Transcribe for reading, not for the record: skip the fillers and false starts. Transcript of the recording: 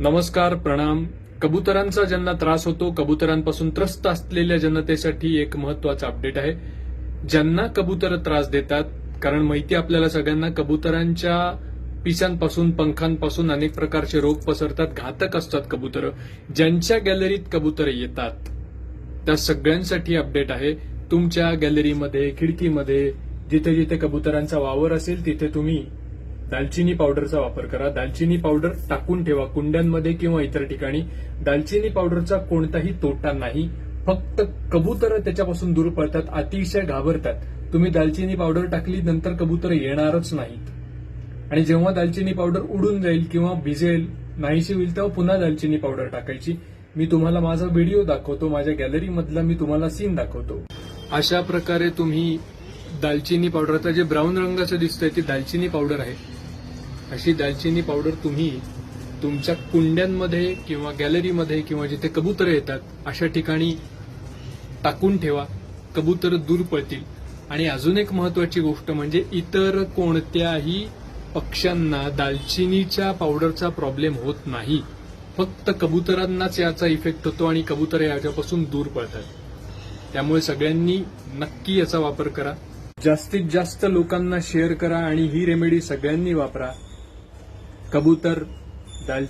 नमस्कार, प्रणाम. कबुतरांचा ज्यांना त्रास होतो, कबुतरांपासून त्रस्त असलेल्या जनतेसाठी एक महत्वाचा अपडेट आहे. ज्यांना कबुतर त्रास देतात, कारण माहिती आपल्याला सगळ्यांना, कबुतरांच्या पिसांपासून, पंखांपासून अनेक प्रकारचे रोग पसरतात, घातक असतात कबुतर. ज्यांच्या गॅलरीत कबुतर येतात त्या सगळ्यांसाठी अपडेट आहे. तुमच्या गॅलरीमध्ये, खिडकीमध्ये, जिथे जिथे कबुतरांचा वावर असेल तिथे तुम्ही दालचिनी पावडरचा वापर करा. दालचिनी पावडर टाकून ठेवा कुंड्यांमध्ये किंवा इतर ठिकाणी. दालचिनी पावडरचा कोणताही तोटा नाही, फक्त कबूतर त्याच्यापासून दूर पळतात, अतिशय घाबरतात. तुम्ही दालचिनी पावडर टाकली नंतर कबूतर येणारच नाहीत. आणि जेव्हा दालचिनी पावडर उडून जाईल किंवा भिजेल, नाहीशी होईल, तेव्हा पुन्हा दालचिनी पावडर टाकायची. मी तुम्हाला माझा व्हिडिओ दाखवतो, माझ्या गॅलरीमधला मी तुम्हाला सीन दाखवतो. अशा प्रकारे तुम्ही दालचिनी पावडर, आता जे ब्राऊन रंगाचं दिसतंय ती दालचिनी पावडर आहे. अशी दालचिनी पावडर तुम्ही तुमच्या कुंड्यांमध्ये किंवा गॅलरीमध्ये किंवा जिथे कबूतर येतात अशा ठिकाणी टाकून ठेवा. कबूतर दूर पळतील. आणि अजून एक महत्वाची गोष्ट म्हणजे इतर कोणत्याही पक्ष्यांना दालचिनीच्या पावडरचा प्रॉब्लेम होत नाही. फक्त कबुतरांनाच याचा इफेक्ट होतो आणि कबूतर याच्यापासून दूर पळतात. त्यामुळे सगळ्यांनी नक्की याचा वापर करा. जास्तीत जास्त लोकांना शेअर करा आणि ही रेमेडी सगळ्यांनी वापरा. कबूतर, दालचिनी